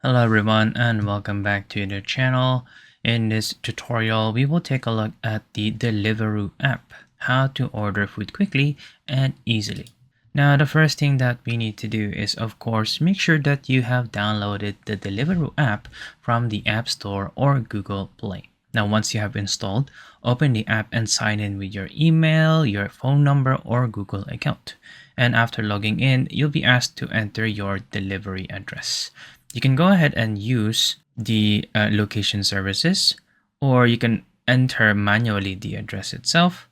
Hello everyone and welcome back to the channel. In this tutorial, we will take a look at the Deliveroo app, how to order food quickly and easily. Now, the first thing that we need to do is, of course, make sure that you have downloaded the Deliveroo app from the App Store or Google Play. Now, once you have installed, open the app and sign in with your email, your phone number, or Google account. And after logging in, you'll be asked to enter your delivery address. You can go ahead and use the location services, or you can enter manually the address itself.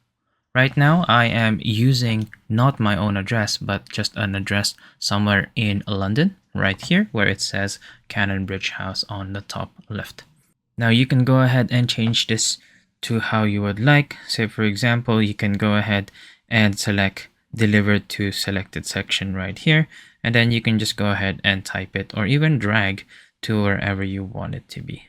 Right now, I am using not my own address, but just an address somewhere in London, right here, where it says Cannon Bridge House on the top left. Now you can go ahead and change this to how you would like. Say, for example, you can go ahead and select delivered to selected section right here, and then you can just go ahead and type it or even drag to wherever you want it to be.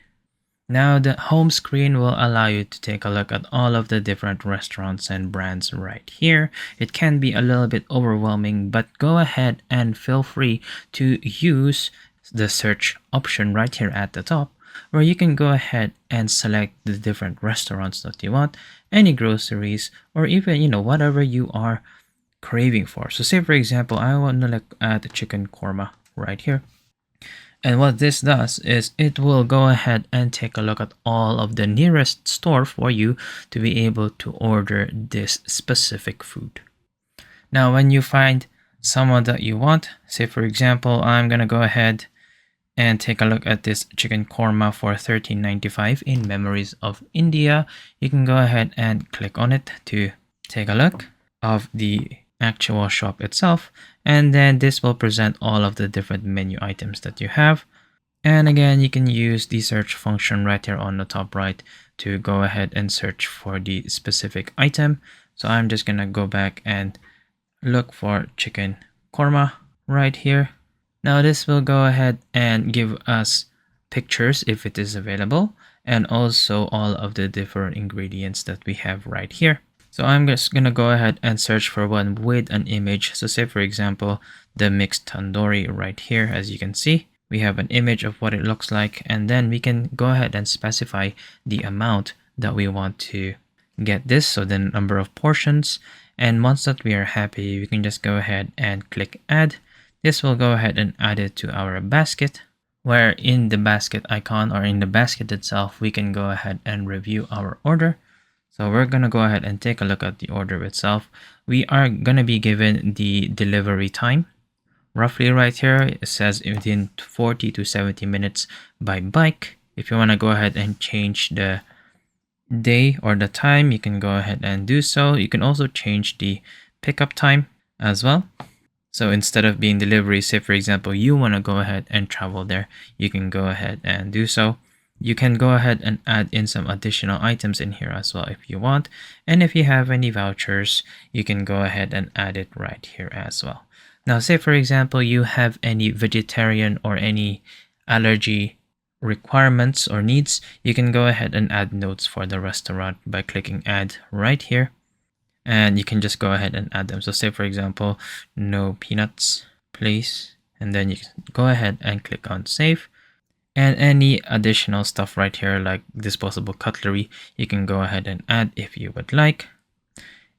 Now the home screen will allow you to take a look at all of the different restaurants and brands right here. It can be a little bit overwhelming, but go ahead and feel free to use the search option right here at the top, where you can go ahead and select the different restaurants that you want, any groceries, or even, whatever you are craving for. So say, for example, I want to look at the chicken korma right here. And what this does is it will go ahead and take a look at all of the nearest store for you to be able to order this specific food. Now, when you find someone that you want, say for example, I'm going to go ahead and take a look at this chicken korma for $13.95 in Memories of India. You can go ahead and click on it to take a look of the actual shop itself, and then this will present all of the different menu items that you have. And again, you can use the search function right here on the top right to go ahead and search for the specific item. So I'm just gonna go back and look for chicken korma right here. Now this will go ahead and give us pictures if it is available, and also all of the different ingredients that we have right here. So I'm just gonna go ahead and search for one with an image. So say for example, the mixed tandoori right here. As you can see, we have an image of what it looks like, and then we can go ahead and specify the amount that we want to get this, so the number of portions. And once that we are happy, we can just go ahead and click add. This will go ahead and add it to our basket, where in the basket icon or in the basket itself, we can go ahead and review our order. So we're going to go ahead and take a look at the order itself. We are going to be given the delivery time. Roughly right here, it says within 40 to 70 minutes by bike. If you want to go ahead and change the day or the time, you can go ahead and do so. You can also change the pickup time as well. So instead of being delivery, say for example, you want to go ahead and travel there, you can go ahead and do so. You can go ahead and add in some additional items in here as well if you want. And if you have any vouchers, you can go ahead and add it right here as well. Now, say for example, you have any vegetarian or any allergy requirements or needs, you can go ahead and add notes for the restaurant by clicking add right here. And you can just go ahead and add them. So say for example, no peanuts, please. And then you can go ahead and click on save. And any additional stuff right here, like disposable cutlery, you can go ahead and add if you would like.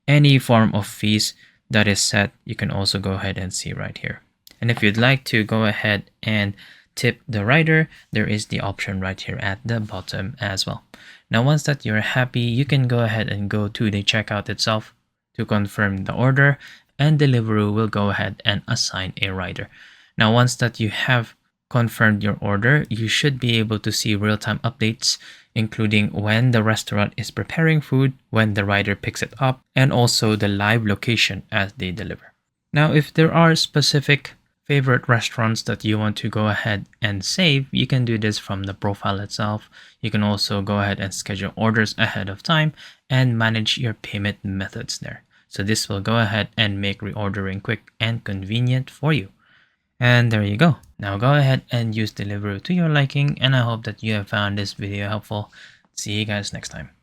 Any form of fees that is set, you can also go ahead and see right here. And if you'd like to go ahead and tip the rider, there is the option right here at the bottom as well. Now, once that you're happy, you can go ahead and go to the checkout itself to confirm the order, and Deliveroo will go ahead and assign a rider. Now, once that you have confirmed your order, you should be able to see real-time updates, including when the restaurant is preparing food, when the rider picks it up, and also the live location as they deliver. Now, if there are specific favorite restaurants that you want to go ahead and save, you can do this from the profile itself. You can also go ahead and schedule orders ahead of time and manage your payment methods there. So this will go ahead and make reordering quick and convenient for you. And there you go. Now go ahead and use Deliveroo to your liking, and I hope that you have found this video helpful. See you guys next time.